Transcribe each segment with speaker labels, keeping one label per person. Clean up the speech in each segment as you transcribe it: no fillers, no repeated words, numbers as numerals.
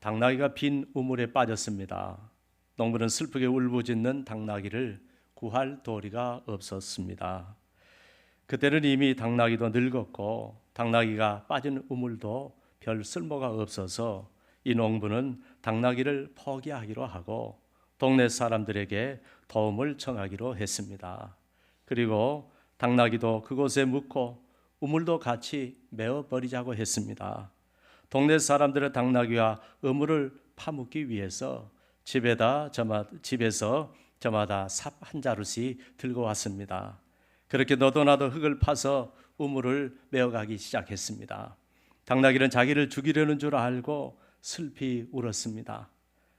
Speaker 1: 당나귀가 빈 우물에 빠졌습니다. 농부는 슬프게 울부짖는 당나귀를 구할 도리가 없었습니다. 그때는 이미 당나귀도 늙었고 당나귀가 빠진 우물도 별 쓸모가 없어서 이 농부는 당나귀를 포기하기로 하고 동네 사람들에게 도움을 청하기로 했습니다. 그리고 당나귀도 그곳에 묻고 우물도 같이 메어버리자고 했습니다. 동네 사람들은 당나귀와 우물을 파묻기 위해서 집에서 저마다 삽 한 자루씩 들고 왔습니다. 그렇게 너도나도 흙을 파서 우물을 메어가기 시작했습니다. 당나귀는 자기를 죽이려는 줄 알고 슬피 울었습니다.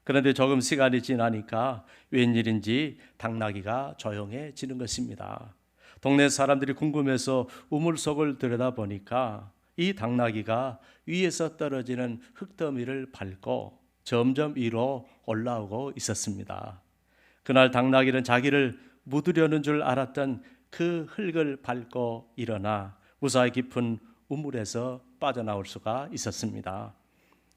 Speaker 1: 그런데 조금 시간이 지나니까 웬일인지 당나귀가 조용해지는 것입니다. 동네 사람들이 궁금해서 우물 속을 들여다보니까 이 당나귀가 위에서 떨어지는 흙더미를 밟고 점점 위로 올라오고 있었습니다. 그날 당나귀는 자기를 묻으려는 줄 알았던 그 흙을 밟고 일어나 무사히 깊은 우물에서 빠져나올 수가 있었습니다.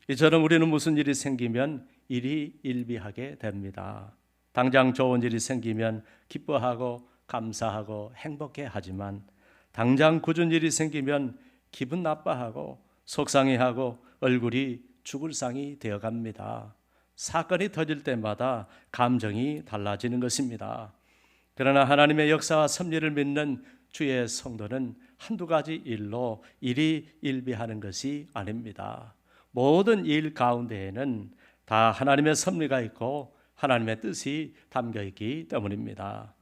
Speaker 1: 이처럼 우리는 무슨 일이 생기면 일희일비하게 됩니다. 당장 좋은 일이 생기면 기뻐하고 감사하고 행복해하지만 당장 굳은 일이 생기면 기분 나빠하고 속상해하고 얼굴이 죽을 상이 되어갑니다. 사건이 터질 때마다 감정이 달라지는 것입니다. 그러나 하나님의 역사와 섭리를 믿는 주의 성도는 한두 가지 일로 일희일비하는 것이 아닙니다. 모든 일 가운데에는 다 하나님의 섭리가 있고 하나님의 뜻이 담겨 있기 때문입니다.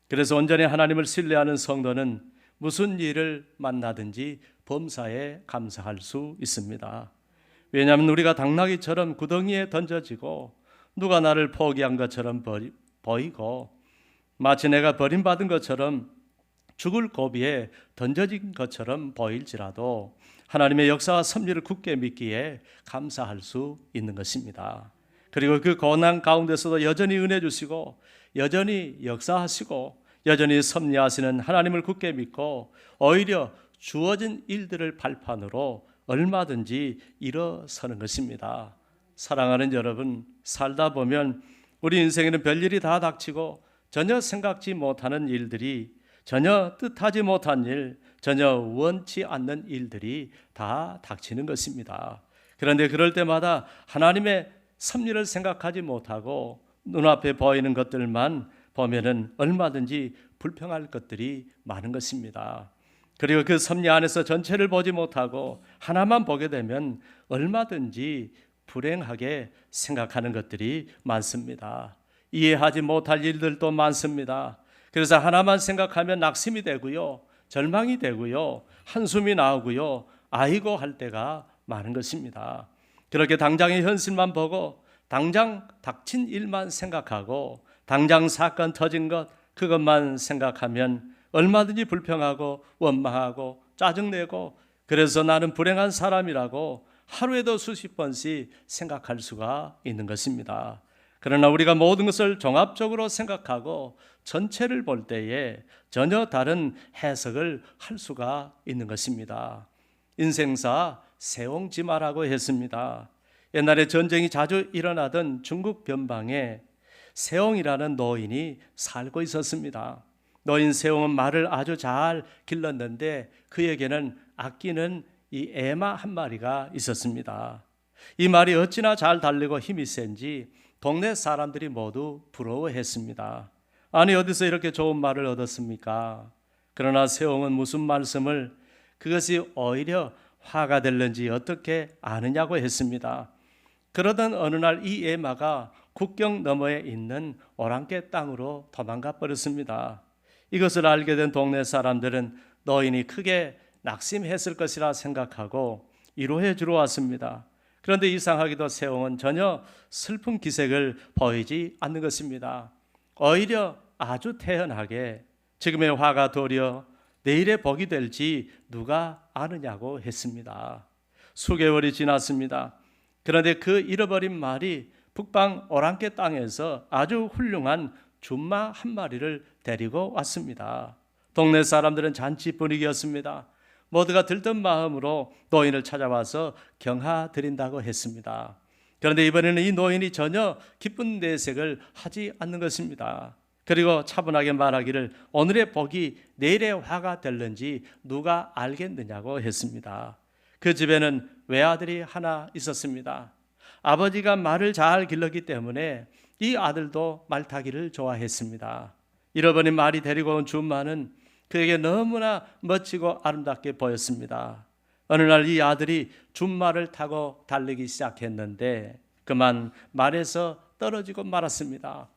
Speaker 1: 그래서 온전히 하나님을 신뢰하는 성도는 무슨 일을 만나든지 범사에 감사할 수 있습니다. 왜냐하면 우리가 당나귀처럼 구덩이에 던져지고 누가 나를 포기한 것처럼 보이고 마치 내가 버림받은 것처럼 죽을 고비에 던져진 것처럼 보일지라도 하나님의 역사와 섭리를 굳게 믿기에 감사할 수 있는 것입니다. 그리고 그 고난 가운데서도 여전히 은혜 주시고 여전히 역사하시고 여전히 섭리하시는 하나님을 굳게 믿고 오히려 주어진 일들을 발판으로 얼마든지 일어서는 것입니다. 사랑하는 여러분, 살다 보면 우리 인생에는 별일이 다 닥치고 전혀 생각지 못하는 일들이, 전혀 뜻하지 못한 일, 전혀 원치 않는 일들이 다 닥치는 것입니다. 그런데 그럴 때마다 하나님의 섭리를 생각하지 못하고 눈앞에 보이는 것들만 보면은 얼마든지 불평할 것들이 많은 것입니다. 그리고 그 섭리 안에서 전체를 보지 못하고 하나만 보게 되면 얼마든지 불행하게 생각하는 것들이 많습니다. 이해하지 못할 일들도 많습니다. 그래서 하나만 생각하면 낙심이 되고요, 절망이 되고요, 한숨이 나오고요, 아이고 할 때가 많은 것입니다. 그렇게 당장의 현실만 보고 당장 닥친 일만 생각하고 당장 사건 터진 것 그것만 생각하면 얼마든지 불평하고 원망하고 짜증내고 그래서 나는 불행한 사람이라고 하루에도 수십 번씩 생각할 수가 있는 것입니다. 그러나 우리가 모든 것을 종합적으로 생각하고 전체를 볼 때에 전혀 다른 해석을 할 수가 있는 것입니다. 인생사 세옹지마라고 했습니다. 옛날에 전쟁이 자주 일어나던 중국 변방에 세옹이라는 노인이 살고 있었습니다. 노인 세옹은 말을 아주 잘 길렀는데 그에게는 아끼는 이 에마 한 마리가 있었습니다. 이 말이 어찌나 잘 달리고 힘이 센지 동네 사람들이 모두 부러워했습니다. 아니 어디서 이렇게 좋은 말을 얻었습니까? 그러나 세옹은 무슨 말씀을 그것이 오히려 화가 될는지 어떻게 아느냐고 했습니다. 그러던 어느 날 이 에마가 국경 너머에 있는 오랑캐 땅으로 도망가 버렸습니다. 이것을 알게 된 동네 사람들은 노인이 크게 낙심했을 것이라 생각하고 위로해 주러 왔습니다. 그런데 이상하게도 세옹은 전혀 슬픈 기색을 보이지 않는 것입니다. 오히려 아주 태연하게 지금의 화가 도리어 내일의 복이 될지 누가 아느냐고 했습니다. 수개월이 지났습니다. 그런데 그 잃어버린 말이 북방 오랑캐 땅에서 아주 훌륭한 준마 한 마리를 데리고 왔습니다. 동네 사람들은 잔치 분위기였습니다. 모두가 들뜬 마음으로 노인을 찾아와서 경하 드린다고 했습니다. 그런데 이번에는 이 노인이 전혀 기쁜 내색을 하지 않는 것입니다. 그리고 차분하게 말하기를 오늘의 복이 내일의 화가 될는지 누가 알겠느냐고 했습니다. 그 집에는 외아들이 하나 있었습니다. 아버지가 말을 잘 길렀기 때문에 이 아들도 말타기를 좋아했습니다. 잃어버린 말이 데리고 온 준마는 그에게 너무나 멋지고 아름답게 보였습니다. 어느 날 이 아들이 준마를 타고 달리기 시작했는데 그만 말에서 떨어지고 말았습니다.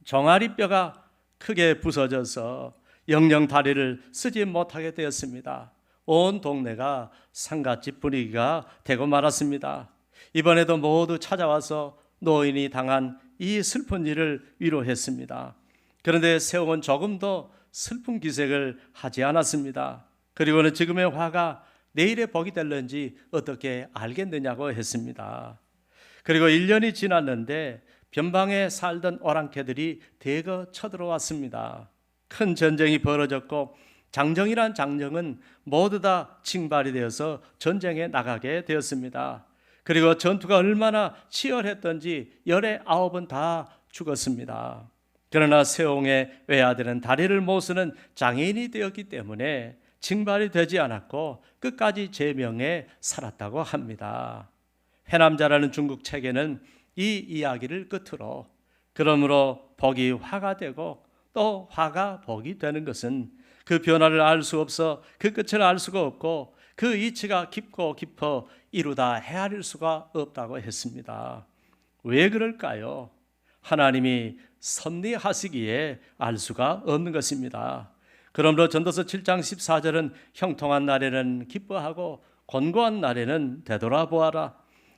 Speaker 1: 종아리뼈가 크게 부서져서 영영 다리를 쓰지 못하게 되었습니다. 온 동네가 상갓집 분위기가 되고 말았습니다. 이번에도 모두 찾아와서 노인이 당한 이 슬픈 일을 위로했습니다. 그런데 세옹은 조금도 슬픈 기색을 하지 않았습니다. 그리고는 지금의 화가 내일의 복이 될는지 어떻게 알겠느냐고 했습니다. 그리고 1년이 지났는데 변방에 살던 오랑캐들이 대거 쳐들어왔습니다. 큰 전쟁이 벌어졌고 장정이란 장정은 모두 다 징발이 되어서 전쟁에 나가게 되었습니다. 그리고 전투가 얼마나 치열했던지 19은 다 죽었습니다. 그러나 세옹의 외아들은 다리를 못 쓰는 장애인이 되었기 때문에 징발이 되지 않았고 끝까지 제명에 살았다고 합니다. 회남자라는 중국 책에는 이 이야기를 끝으로 그러므로 복이 화가 되고 또 화가 복이 되는 것은 그 변화를 알 수 없어 그 끝을 알 수가 없고 그 이치가 깊고 깊어 이루다 헤아릴 수가 없다고 했습니다. 왜 그럴까요? 하나님이 섭리하시기에 알 수가 없는 것입니다. 그러므로 전도서 7장 14절은 형통한 날에는 기뻐하고 곤고한 날에는 되돌아보아라.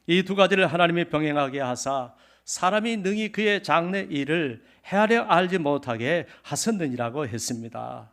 Speaker 1: 이 두 가지를 하나님이 병행하게 하사 사람이 능히 그의 장래 일을 헤아려 알지 못하게 하셨느니라고 했습니다.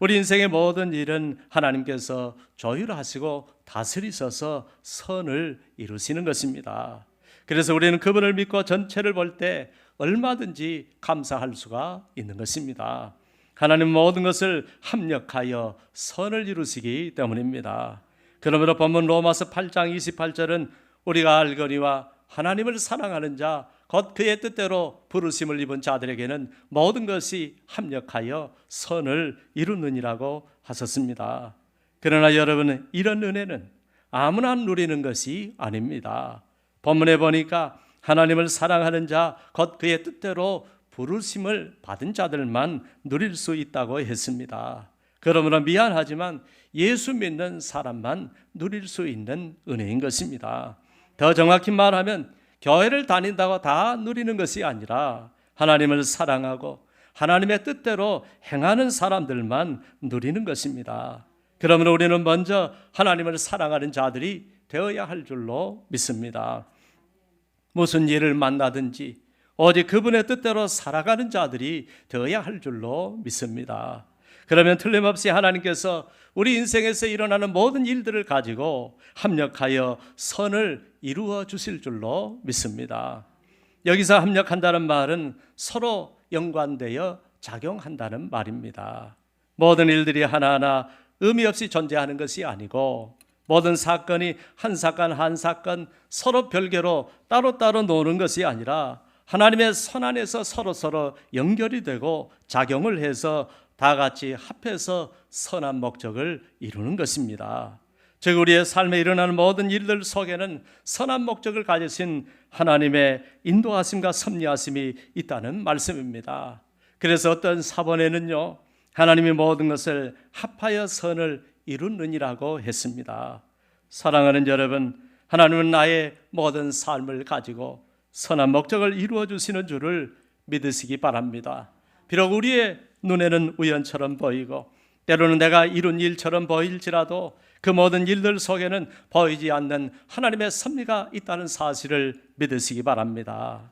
Speaker 1: 우리 인생의 모든 일은 하나님께서 조율하시고 다스리셔서 선을 이루시는 것입니다. 그래서 우리는 그분을 믿고 전체를 볼 때 얼마든지 감사할 수가 있는 것입니다. 하나님 모든 것을 합력하여 선을 이루시기 때문입니다. 그러므로 본문 로마서 8장 28절은 우리가 알거니와 하나님을 사랑하는 자 곧 그의 뜻대로 부르심을 입은 자들에게는 모든 것이 합력하여 선을 이루느니라고 하셨습니다. 그러나 여러분, 이런 은혜는 아무나 누리는 것이 아닙니다. 본문에 보니까 하나님을 사랑하는 자 곧 그의 뜻대로 부르심을 받은 자들만 누릴 수 있다고 했습니다. 그러므로 미안하지만 예수 믿는 사람만 누릴 수 있는 은혜인 것입니다. 더 정확히 말하면 교회를 다닌다고 다 누리는 것이 아니라 하나님을 사랑하고 하나님의 뜻대로 행하는 사람들만 누리는 것입니다. 그러므로 우리는 먼저 하나님을 사랑하는 자들이 되어야 할 줄로 믿습니다. 무슨 일을 만나든지 오직 그분의 뜻대로 살아가는 자들이 되어야 할 줄로 믿습니다. 그러면 틀림없이 하나님께서 우리 인생에서 일어나는 모든 일들을 가지고 합력하여 선을 이루어 주실 줄로 믿습니다. 여기서 합력한다는 말은 서로 연관되어 작용한다는 말입니다. 모든 일들이 하나하나 의미 없이 존재하는 것이 아니고 모든 사건이 한 사건 한 사건 서로 별개로 따로따로 노는 것이 아니라 하나님의 선 안에서 서로 연결이 되고 작용을 해서 다 같이 합해서 선한 목적을 이루는 것입니다. 즉 우리의 삶에 일어나는 모든 일들 속에는 선한 목적을 가지신 하나님의 인도하심과 섭리하심이 있다는 말씀입니다. 그래서 어떤 사본에는요, 하나님이 모든 것을 합하여 선을 이루느니라고 했습니다. 사랑하는 여러분, 하나님은 나의 모든 삶을 가지고 선한 목적을 이루어 주시는 줄을 믿으시기 바랍니다. 비록 우리의 눈에는 우연처럼 보이고 때로는 내가 이룬 일처럼 보일지라도 그 모든 일들 속에는 보이지 않는 하나님의 섭리가 있다는 사실을 믿으시기 바랍니다.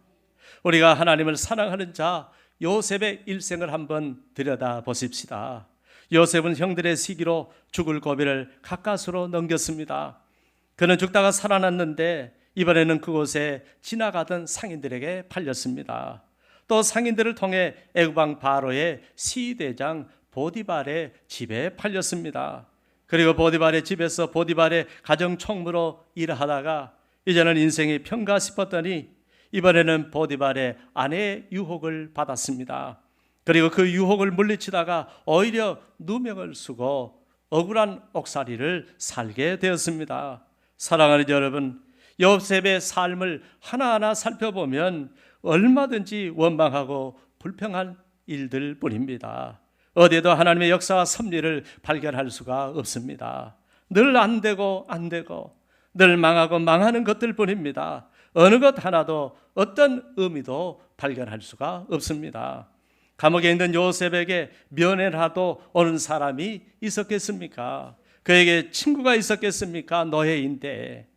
Speaker 1: 우리가 하나님을 사랑하는 자 요셉의 일생을 한번 들여다 보십시다. 요셉은 형들의 시기로 죽을 고비를 가까스로 넘겼습니다. 그는 죽다가 살아났는데 이번에는 그곳에 지나가던 상인들에게 팔렸습니다. 또 상인들을 통해 애굽 왕 바로의 시대장 보디발의 집에 팔렸습니다. 그리고 보디발의 집에서 보디발의 가정 총무로 일하다가 이제는 인생이 편가 싶었더니 이번에는 보디발의 아내의 유혹을 받았습니다. 그리고 그 유혹을 물리치다가 오히려 누명을 쓰고 억울한 옥살이를 살게 되었습니다. 사랑하는 여러분, 요셉의 삶을 하나하나 살펴보면 얼마든지 원망하고 불평한 일들 뿐입니다. 어디에도 하나님의 역사와 섭리를 발견할 수가 없습니다. 늘 안 되고 늘 망하고 망하는 것들 뿐입니다. 어느 것 하나도 어떤 의미도 발견할 수가 없습니다. 감옥에 있는 요셉에게 면회라도 오는 사람이 있었겠습니까? 그에게 친구가 있었겠습니까? 노예인데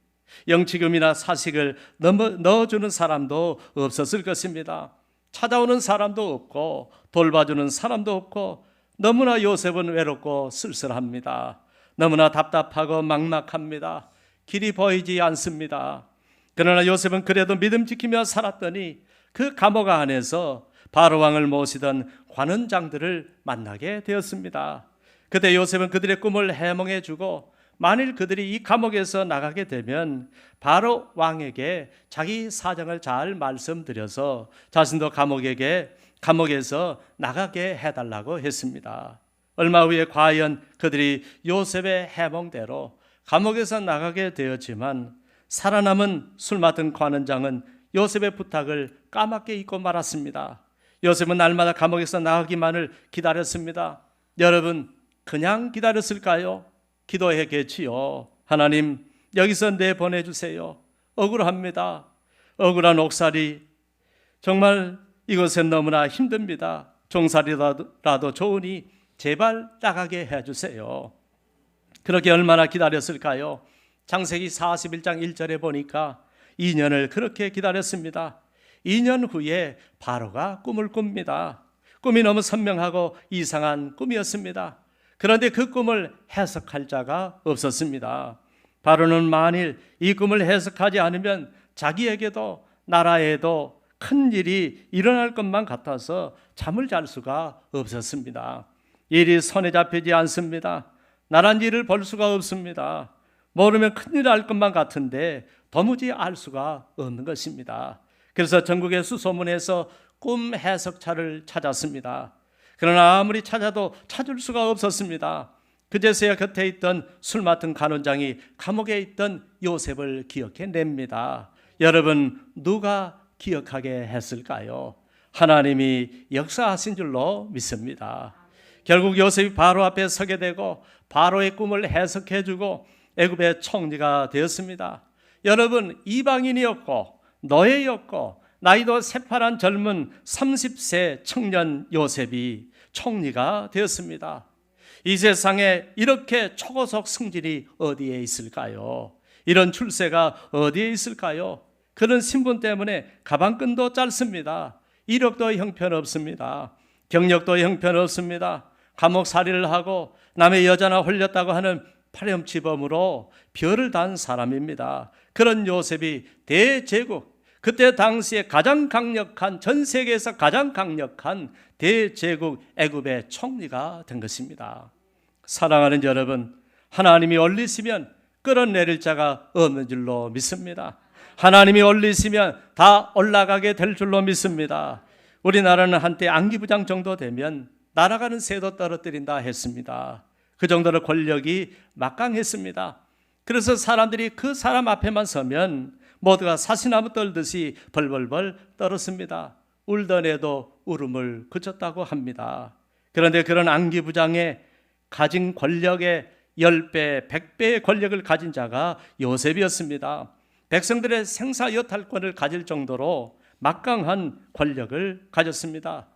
Speaker 1: 영치금이나 사식을 넣어주는 사람도 없었을 것입니다. 찾아오는 사람도 없고 돌봐주는 사람도 없고 너무나 요셉은 외롭고 쓸쓸합니다. 너무나 답답하고 막막합니다. 길이 보이지 않습니다. 그러나 요셉은 그래도 믿음 지키며 살았더니 그 감옥 안에서 바로왕을 모시던 관원장들을 만나게 되었습니다. 그때 요셉은 그들의 꿈을 해몽해 주고 만일 그들이 이 감옥에서 나가게 되면 바로 왕에게 자기 사정을 잘 말씀드려서 자신도 감옥에서 나가게 해달라고 했습니다. 얼마 후에 과연 그들이 요셉의 해몽대로 감옥에서 나가게 되었지만 살아남은 술 맡은 관원장은 요셉의 부탁을 까맣게 잊고 말았습니다. 요셉은 날마다 감옥에서 나가기만을 기다렸습니다. 여러분, 그냥 기다렸을까요? 기도했겠지요. 하나님, 여기서 내보내주세요. 억울합니다. 억울한 옥살이. 정말 이곳은 너무나 힘듭니다. 종살이라도 좋으니 제발 나가게 해주세요. 그렇게 얼마나 기다렸을까요? 창세기 41장 1절에 보니까 2년을 그렇게 기다렸습니다. 2년 후에 바로가 꿈을 꿉니다. 꿈이 너무 선명하고 이상한 꿈이었습니다. 그런데 그 꿈을 해석할 자가 없었습니다. 바로는 만일 이 꿈을 해석하지 않으면 자기에게도 나라에도 큰 일이 일어날 것만 같아서 잠을 잘 수가 없었습니다. 일이 손에 잡히지 않습니다. 나란 일을 볼 수가 없습니다. 모르면 큰일 날 것만 같은데 도무지 알 수가 없는 것입니다. 그래서 전국의 수소문에서 꿈 해석차를 찾았습니다. 그러나 아무리 찾아도 찾을 수가 없었습니다. 그제서야 곁에 있던 술 맡은 간원장이 감옥에 있던 요셉을 기억해냅니다. 여러분, 누가 기억하게 했을까요? 하나님이 역사하신 줄로 믿습니다. 결국 요셉이 바로 앞에 서게 되고 바로의 꿈을 해석해주고 애굽의 총리가 되었습니다. 여러분, 이방인이었고 노예였고 나이도 새파란 젊은 30세 청년 요셉이 총리가 되었습니다. 이 세상에 이렇게 초고속 승진이 어디에 있을까요? 이런 출세가 어디에 있을까요? 그런 신분 때문에 가방끈도 짧습니다. 이력도 형편없습니다. 경력도 형편없습니다. 감옥살이를 하고 남의 여자나 홀렸다고 하는 파렴치범으로 별을 단 사람입니다. 그런 요셉이 대제국, 그때 당시에 가장 강력한, 전 세계에서 가장 강력한 대제국 애굽의 총리가 된 것입니다. 사랑하는 여러분, 하나님이 올리시면 끌어내릴 자가 없는 줄로 믿습니다. 하나님이 올리시면 다 올라가게 될 줄로 믿습니다. 우리나라는 한때 안기부장 정도 되면 날아가는 새도 떨어뜨린다 했습니다. 그 정도로 권력이 막강했습니다. 그래서 사람들이 그 사람 앞에만 서면 모두가 사시나무 떨듯이 벌벌벌 떨었습니다. 울던 애도 울음을 그쳤다고 합니다. 그런데 그런 안기부장의 가진 권력의 10배, 100배의 권력을 가진 자가 요셉이었습니다. 백성들의 생사여탈권을 가질 정도로 막강한 권력을 가졌습니다.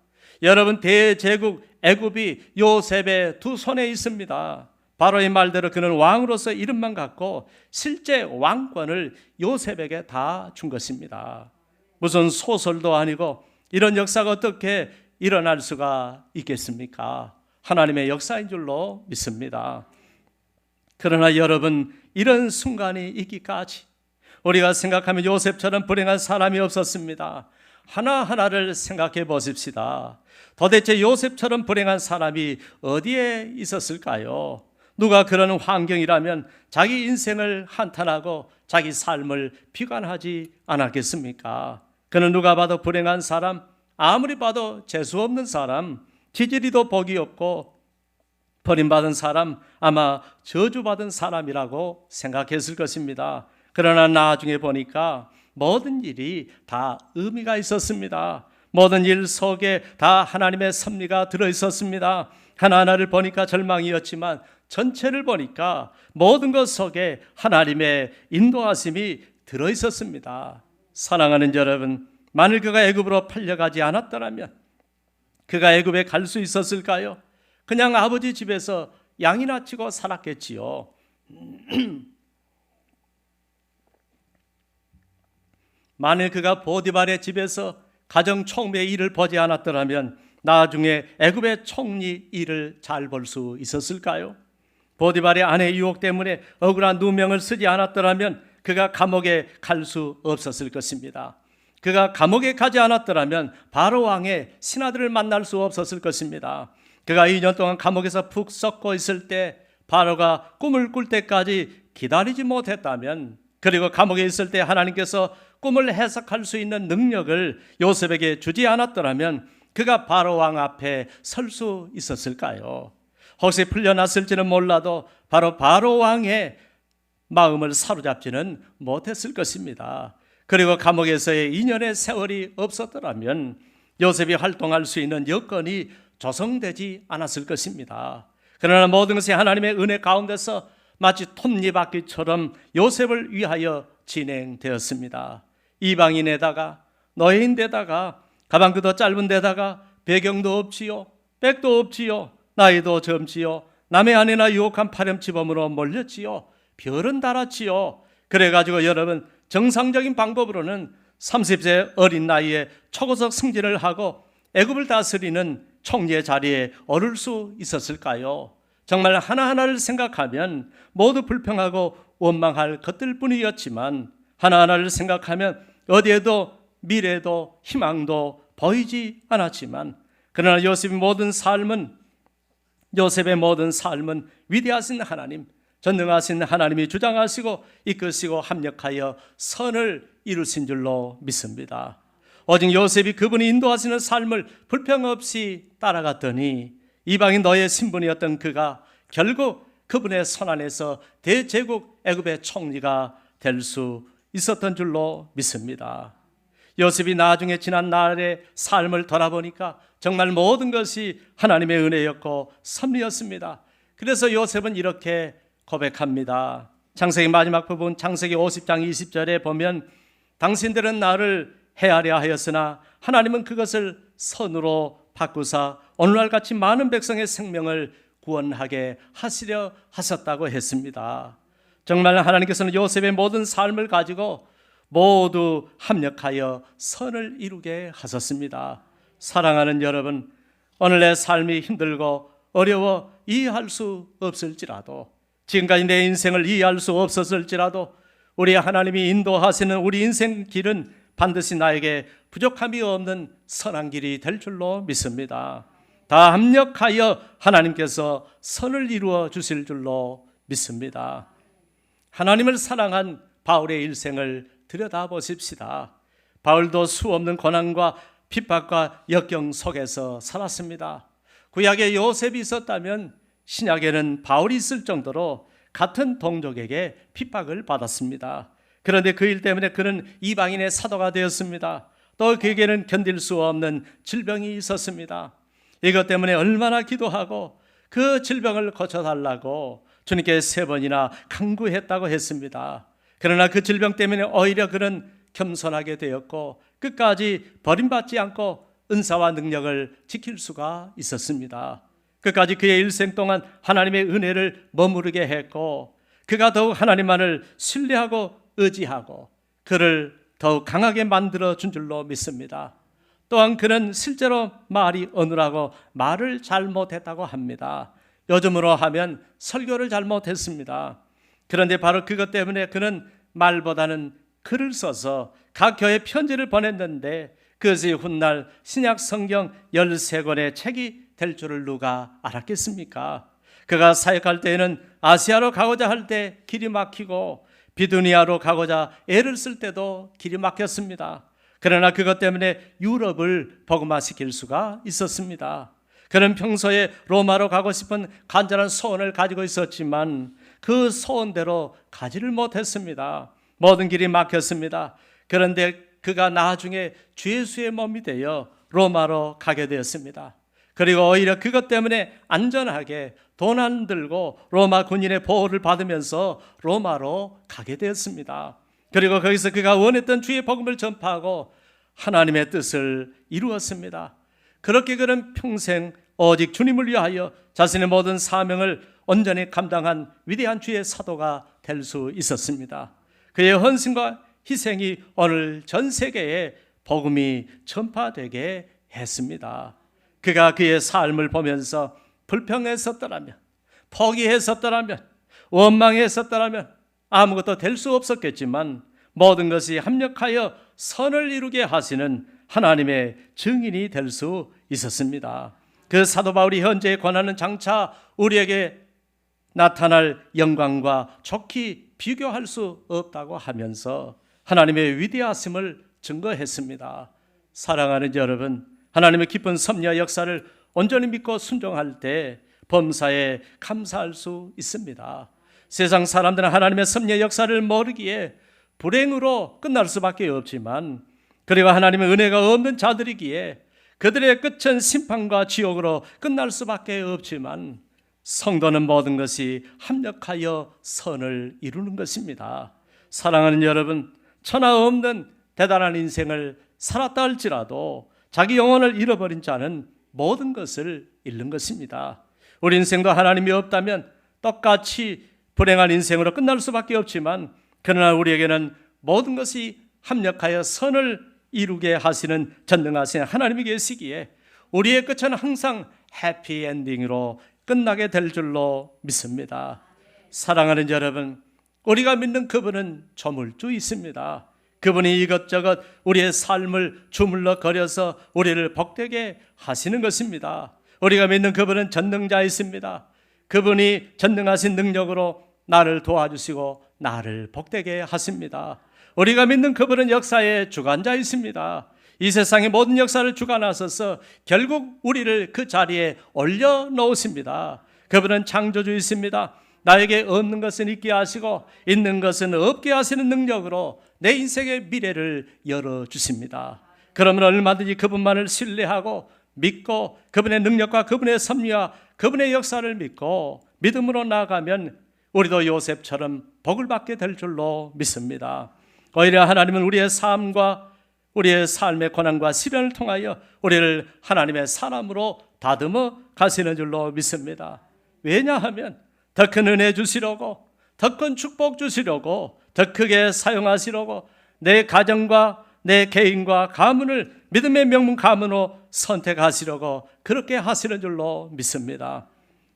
Speaker 1: 여러분, 대제국 애굽이 요셉의 두 손에 있습니다. 바로의 말대로 그는 왕으로서 이름만 갖고 실제 왕권을 요셉에게 다 준 것입니다. 무슨 소설도 아니고 이런 역사가 어떻게 일어날 수가 있겠습니까? 하나님의 역사인 줄로 믿습니다. 그러나 여러분, 이런 순간이 있기까지 우리가 생각하면 요셉처럼 불행한 사람이 없었습니다. 하나하나를 생각해 보십시다. 도대체 요셉처럼 불행한 사람이 어디에 있었을까요? 누가 그런 환경이라면 자기 인생을 한탄하고 자기 삶을 비관하지 않았겠습니까? 그는 누가 봐도 불행한 사람, 아무리 봐도 재수 없는 사람, 지지리도 복이 없고 버림받은 사람, 아마 저주받은 사람이라고 생각했을 것입니다. 그러나 나중에 보니까 모든 일이 다 의미가 있었습니다. 모든 일 속에 다 하나님의 섭리가 들어있었습니다. 하나하나를 보니까 절망이었지만 전체를 보니까 모든 것 속에 하나님의 인도하심이 들어있었습니다. 사랑하는 여러분, 만일 그가 애굽으로 팔려가지 않았더라면 그가 애굽에 갈 수 있었을까요? 그냥 아버지 집에서 양이나 치고 살았겠지요. 만일 그가 보디발의 집에서 가정 총무의 일을 보지 않았더라면 나중에 애굽의 총리 일을 잘 볼 수 있었을까요? 보디발의 아내의 유혹 때문에 억울한 누명을 쓰지 않았더라면 그가 감옥에 갈 수 없었을 것입니다. 그가 감옥에 가지 않았더라면 바로 왕의 신하들을 만날 수 없었을 것입니다. 그가 2년 동안 감옥에서 푹 썩고 있을 때 바로가 꿈을 꿀 때까지 기다리지 못했다면, 그리고 감옥에 있을 때 하나님께서 꿈을 해석할 수 있는 능력을 요셉에게 주지 않았더라면 그가 바로 왕 앞에 설 수 있었을까요? 혹시 풀려났을지는 몰라도 바로 왕의 마음을 사로잡지는 못했을 것입니다. 그리고 감옥에서의 2년의 세월이 없었더라면 요셉이 활동할 수 있는 여건이 조성되지 않았을 것입니다. 그러나 모든 것이 하나님의 은혜 가운데서 마치 톱니바퀴처럼 요셉을 위하여 진행되었습니다. 이방인에다가 노예인데다가 가방도 짧은 데다가 배경도 없지요, 백도 없지요, 나이도 젊지요, 남의 아내나 유혹한 파렴치범으로 몰렸지요, 별은 달았지요. 그래가지고 여러분, 정상적인 방법으로는 30세 어린 나이에 초고속 승진을 하고 애굽을 다스리는 총리의 자리에 오를 수 있었을까요? 정말 하나하나를 생각하면 모두 불평하고 원망할 것들 뿐이었지만 하나하나를 생각하면 어디에도 미래도 희망도 보이지 않았지만, 그러나 요셉의 모든 삶은 위대하신 하나님, 전능하신 하나님이 주장하시고 이끄시고 합력하여 선을 이루신 줄로 믿습니다. 오직 요셉이 그분이 인도하시는 삶을 불평 없이 따라갔더니 이방인 노예 신분이었던 그가 결국 그분의 손 안에서 대제국 애굽의 총리가 될 수 있었던 줄로 믿습니다. 요셉이 나중에 지난 날의 삶을 돌아보니까 정말 모든 것이 하나님의 은혜였고 섭리였습니다. 그래서 요셉은 이렇게 고백합니다. 창세기 마지막 부분, 창세기 50장 20절에 보면 당신들은 나를 해하려 하였으나 하나님은 그것을 선으로 바꾸사 오늘날같이 많은 백성의 생명을 구원하게 하시려 하셨다고 했습니다. 정말 하나님께서는 요셉의 모든 삶을 가지고 모두 합력하여 선을 이루게 하셨습니다. 사랑하는 여러분, 오늘 내 삶이 힘들고 어려워 이해할 수 없을지라도, 지금까지 내 인생을 이해할 수 없었을지라도 우리 하나님이 인도하시는 우리 인생 길은 반드시 나에게 부족함이 없는 선한 길이 될 줄로 믿습니다. 다 합력하여 하나님께서 선을 이루어 주실 줄로 믿습니다. 하나님을 사랑한 바울의 일생을 들여다보십시다. 바울도 수없는 고난과 핍박과 역경 속에서 살았습니다. 구약에 요셉이 있었다면 신약에는 바울이 있을 정도로 같은 동족에게 핍박을 받았습니다. 그런데 그 일 때문에 그는 이방인의 사도가 되었습니다. 또 그에게는 견딜 수 없는 질병이 있었습니다. 이것 때문에 얼마나 기도하고 그 질병을 고쳐달라고 주님께 3번이나 간구했다고 했습니다. 그러나 그 질병 때문에 오히려 그는 겸손하게 되었고 끝까지 버림받지 않고 은사와 능력을 지킬 수가 있었습니다. 끝까지 그의 일생 동안 하나님의 은혜를 머무르게 했고 그가 더욱 하나님만을 신뢰하고 의지하고 그를 더욱 강하게 만들어준 줄로 믿습니다. 또한 그는 실제로 말이 어눌하고 말을 잘못했다고 합니다. 요즘으로 하면 설교를 잘못했습니다. 그런데 바로 그것 때문에 그는 말보다는 글을 써서 각 교회에 편지를 보냈는데 그것이 훗날 신약 성경 13권의 책이 될 줄을 누가 알았겠습니까? 그가 사역할 때에는 아시아로 가고자 할 때 길이 막히고 비두니아로 가고자 애를 쓸 때도 길이 막혔습니다. 그러나 그것 때문에 유럽을 복음화시킬 수가 있었습니다. 그는 평소에 로마로 가고 싶은 간절한 소원을 가지고 있었지만 그 소원대로 가지를 못했습니다. 모든 길이 막혔습니다. 그런데 그가 나중에 주 예수의 몸이 되어 로마로 가게 되었습니다. 그리고 오히려 그것 때문에 안전하게 돈 안 들고 로마 군인의 보호를 받으면서 로마로 가게 되었습니다. 그리고 거기서 그가 원했던 주의 복음을 전파하고 하나님의 뜻을 이루었습니다. 그렇게 그는 평생 오직 주님을 위하여 자신의 모든 사명을 온전히 감당한 위대한 주의 사도가 될 수 있었습니다. 그의 헌신과 희생이 오늘 전 세계에 복음이 전파되게 했습니다. 그가 그의 삶을 보면서 불평했었더라면, 포기했었더라면, 원망했었더라면 아무것도 될 수 없었겠지만 모든 것이 합력하여 선을 이루게 하시는 하나님의 증인이 될 수 있었습니다. 그 사도 바울이 현재의 고난은 장차 우리에게 나타날 영광과 좋게 비교할 수 없다고 하면서 하나님의 위대하심을 증거했습니다. 사랑하는 여러분, 하나님의 기쁜 섭리와 역사를 온전히 믿고 순종할 때 범사에 감사할 수 있습니다. 세상 사람들은 하나님의 섭리의 역사를 모르기에 불행으로 끝날 수밖에 없지만, 그리고 하나님의 은혜가 없는 자들이기에 그들의 끝은 심판과 지옥으로 끝날 수밖에 없지만, 성도는 모든 것이 합력하여 선을 이루는 것입니다. 사랑하는 여러분, 천하 없는 대단한 인생을 살았다 할지라도 자기 영혼을 잃어버린 자는 모든 것을 잃는 것입니다. 우리 인생도 하나님이 없다면 똑같이 불행한 인생으로 끝날 수밖에 없지만, 그러나 우리에게는 모든 것이 합력하여 선을 이루게 하시는 전능하신 하나님이 계시기에 우리의 끝은 항상 해피엔딩으로 끝나게 될 줄로 믿습니다. 사랑하는 여러분, 우리가 믿는 그분은 조물주 있습니다. 그분이 이것저것 우리의 삶을 주물럭거려서 우리를 복되게 하시는 것입니다. 우리가 믿는 그분은 전능자이십니다. 그분이 전능하신 능력으로 나를 도와주시고 나를 복되게 하십니다. 우리가 믿는 그분은 역사의 주관자이십니다. 이 세상의 모든 역사를 주관하셔서 결국 우리를 그 자리에 올려놓으십니다. 그분은 창조주이십니다. 나에게 없는 것은 있게 하시고 있는 것은 없게 하시는 능력으로 내 인생의 미래를 열어주십니다. 그러면 얼마든지 그분만을 신뢰하고 믿고 그분의 능력과 그분의 섭리와 그분의 역사를 믿고 믿음으로 나아가면 우리도 요셉처럼 복을 받게 될 줄로 믿습니다. 오히려 하나님은 우리의 삶과 우리의 삶의 고난과 시련을 통하여 우리를 하나님의 사람으로 다듬어 가시는 줄로 믿습니다. 왜냐하면 더 큰 은혜 주시려고, 더 큰 축복 주시려고, 더 크게 사용하시려고 내 가정과 내 개인과 가문을 믿음의 명문 가문으로 선택하시려고 그렇게 하시는 줄로 믿습니다.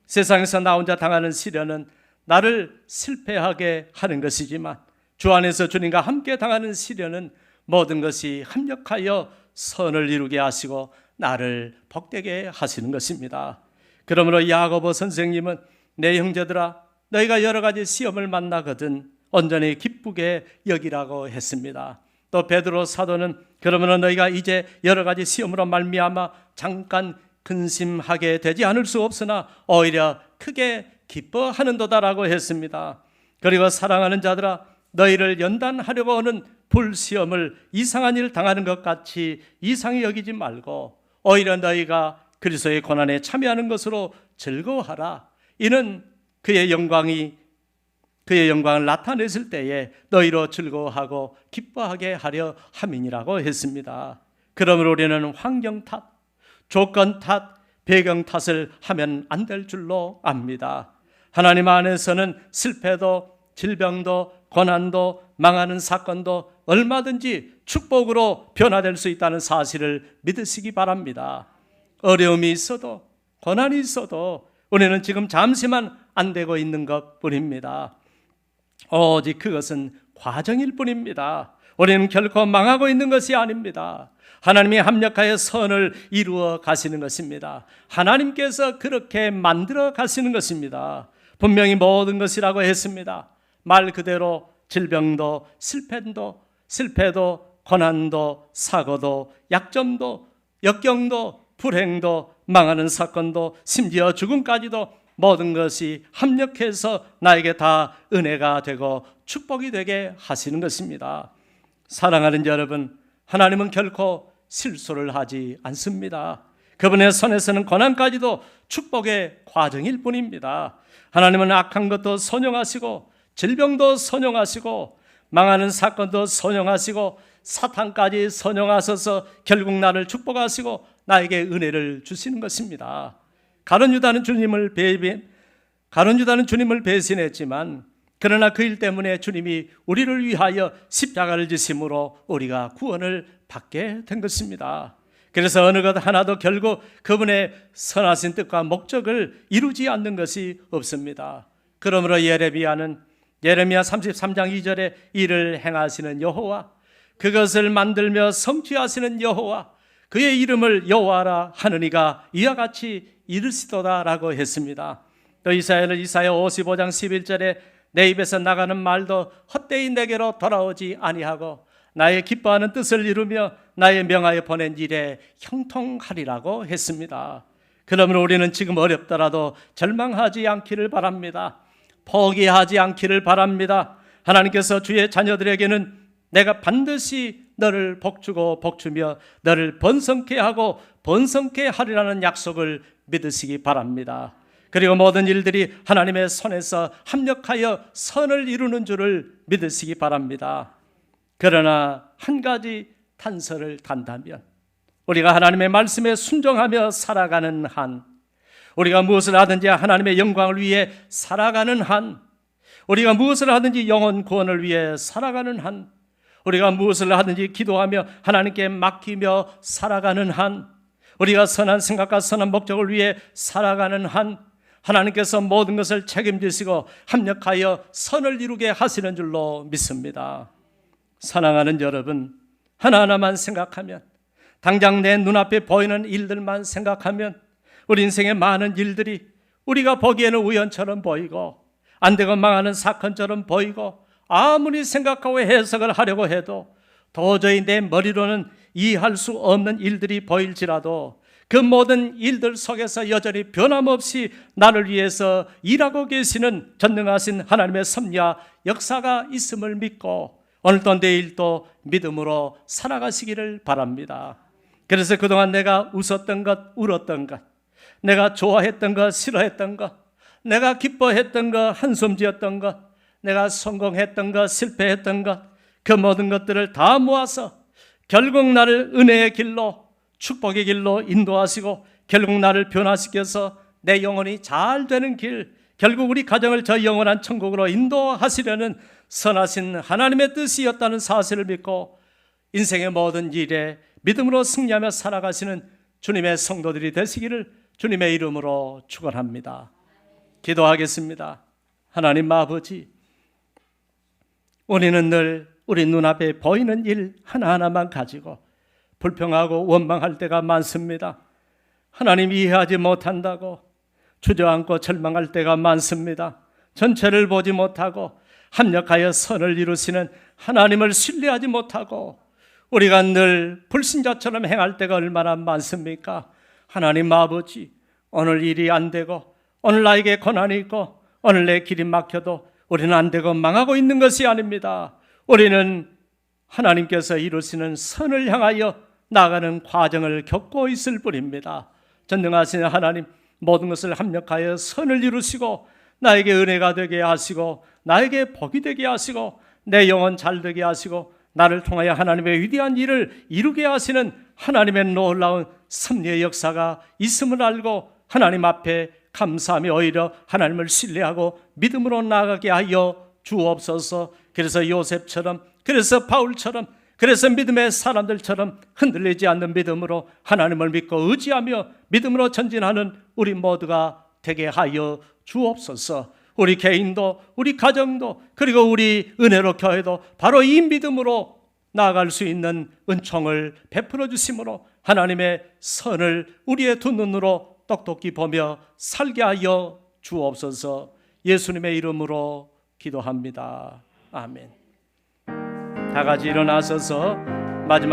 Speaker 1: 세상에서 나 혼자 당하는 시련은 나를 실패하게 하는 것이지만 주 안에서 주님과 함께 당하는 시련은 모든 것이 합력하여 선을 이루게 하시고 나를 복되게 하시는 것입니다. 그러므로 야고보 선생님은 내 형제들아 너희가 여러 가지 시험을 만나거든 온전히 기쁘게 여기라고 했습니다. 또 베드로 사도는 그러므로 너희가 이제 여러 가지 시험으로 말미암아 잠깐 근심하게 되지 않을 수 없으나 오히려 크게 기뻐하는도다라고 했습니다. 그리고 사랑하는 자들아 너희를 연단하려고 하는 불시험을 이상한 일을 당하는 것 같이 이상히 여기지 말고 오히려 너희가 그리스도의 고난에 참여하는 것으로 즐거워하라. 이는 그의 영광을 나타냈을 때에 너희로 즐거워하고 기뻐하게 하려 함이니라고 했습니다. 그러므로 우리는 환경 탓, 조건 탓, 배경 탓을 하면 안 될 줄로 압니다. 하나님 안에서는 실패도 질병도 고난도 망하는 사건도 얼마든지 축복으로 변화될 수 있다는 사실을 믿으시기 바랍니다. 어려움이 있어도 고난이 있어도 우리는 지금 잠시만 안 되고 있는 것뿐입니다. 오직 그것은 과정일 뿐입니다. 우리는 결코 망하고 있는 것이 아닙니다. 하나님이 합력하여 선을 이루어 가시는 것입니다. 하나님께서 그렇게 만들어 가시는 것입니다. 분명히 모든 것이라고 했습니다. 말 그대로 질병도 실패도 고난도 사고도 약점도 역경도 불행도 망하는 사건도 심지어 죽음까지도 모든 것이 합력해서 나에게 다 은혜가 되고 축복이 되게 하시는 것입니다. 사랑하는 여러분, 하나님은 결코 실수를 하지 않습니다. 그분의 손에서는 고난까지도 축복의 과정일 뿐입니다. 하나님은 악한 것도 선용하시고 질병도 선용하시고 망하는 사건도 선용하시고 사탄까지 선용하셔서 결국 나를 축복하시고 나에게 은혜를 주시는 것입니다. 가룟 유다는 주님을 배신했지만 그러나 그 일 때문에 주님이 우리를 위하여 십자가를 지심으로 우리가 구원을 받게 된 것입니다. 그래서 어느 것 하나도 결국 그분의 선하신 뜻과 목적을 이루지 않는 것이 없습니다. 그러므로 예레미야 33장 2절에 이를 행하시는 여호와, 그것을 만들며 성취하시는 여호와, 그의 이름을 여호와라 하느니가 이와 같이 이르시도다라고 했습니다. 또 이사야 55장 11절에 내 입에서 나가는 말도 헛되이 내게로 돌아오지 아니하고 나의 기뻐하는 뜻을 이루며 나의 명하여 보낸 일에 형통하리라고 했습니다. 그러므로 우리는 지금 어렵더라도 절망하지 않기를 바랍니다. 포기하지 않기를 바랍니다. 하나님께서 주의 자녀들에게는 내가 반드시 너를 복주고 복주며 너를 번성케 하고 번성케 하리라는 약속을 믿으시기 바랍니다. 그리고 모든 일들이 하나님의 손에서 합력하여 선을 이루는 줄을 믿으시기 바랍니다. 그러나 한 가지 단서를 단다면, 우리가 하나님의 말씀에 순종하며 살아가는 한, 우리가 무엇을 하든지 하나님의 영광을 위해 살아가는 한, 우리가 무엇을 하든지 영혼 구원을 위해 살아가는 한, 우리가 무엇을 하든지 기도하며 하나님께 맡기며 살아가는 한, 우리가 선한 생각과 선한 목적을 위해 살아가는 한, 하나님께서 모든 것을 책임지시고 합력하여 선을 이루게 하시는 줄로 믿습니다. 사랑하는 여러분, 하나하나만 생각하면, 당장 내 눈앞에 보이는 일들만 생각하면 우리 인생의 많은 일들이 우리가 보기에는 우연처럼 보이고 안 되고 망하는 사건처럼 보이고 아무리 생각하고 해석을 하려고 해도 도저히 내 머리로는 이해할 수 없는 일들이 보일지라도 그 모든 일들 속에서 여전히 변함없이 나를 위해서 일하고 계시는 전능하신 하나님의 섭리와 역사가 있음을 믿고 오늘도 내일도 믿음으로 살아가시기를 바랍니다. 그래서 그동안 내가 웃었던 것, 울었던 것, 내가 좋아했던 것, 싫어했던 것, 내가 기뻐했던 것, 한숨 지었던 것, 내가 성공했던 것, 실패했던 것, 그 모든 것들을 다 모아서 결국 나를 은혜의 길로, 축복의 길로 인도하시고 결국 나를 변화시켜서 내 영혼이 잘 되는 길, 결국 우리 가정을 저 영원한 천국으로 인도하시려는 선하신 하나님의 뜻이었다는 사실을 믿고 인생의 모든 일에 믿음으로 승리하며 살아가시는 주님의 성도들이 되시기를 주님의 이름으로 축원합니다. 기도하겠습니다. 하나님 아버지, 우리는 늘 우리 눈앞에 보이는 일 하나하나만 가지고 불평하고 원망할 때가 많습니다. 하나님 이해하지 못한다고 주저앉고 절망할 때가 많습니다. 전체를 보지 못하고 합력하여 선을 이루시는 하나님을 신뢰하지 못하고 우리가 늘 불신자처럼 행할 때가 얼마나 많습니까? 하나님 아버지, 오늘 일이 안 되고 오늘 나에게 고난이 있고 오늘 내 길이 막혀도 우리는 안 되고 망하고 있는 것이 아닙니다. 우리는 하나님께서 이루시는 선을 향하여 나가는 과정을 겪고 있을 뿐입니다. 전능하신 하나님, 모든 것을 합력하여 선을 이루시고 나에게 은혜가 되게 하시고 나에게 복이 되게 하시고 내 영혼 잘 되게 하시고 나를 통하여 하나님의 위대한 일을 이루게 하시는 하나님의 놀라운 섭리의 역사가 있음을 알고 하나님 앞에 감사하며 오히려 하나님을 신뢰하고 믿음으로 나아가게 하여 주옵소서. 그래서 요셉처럼, 그래서 바울처럼, 그래서 믿음의 사람들처럼 흔들리지 않는 믿음으로 하나님을 믿고 의지하며 믿음으로 전진하는 우리 모두가 되게 하여 주옵소서. 우리 개인도 우리 가정도 그리고 우리 은혜로 교회도 바로 이 믿음으로 나아갈 수 있는 은총을 베풀어 주심으로 하나님의 선을 우리의 두 눈으로 똑똑히 보며 살게 하여 주옵소서. 예수님의 이름으로 기도합니다. 아멘. 다 같이 일어나서서 마지막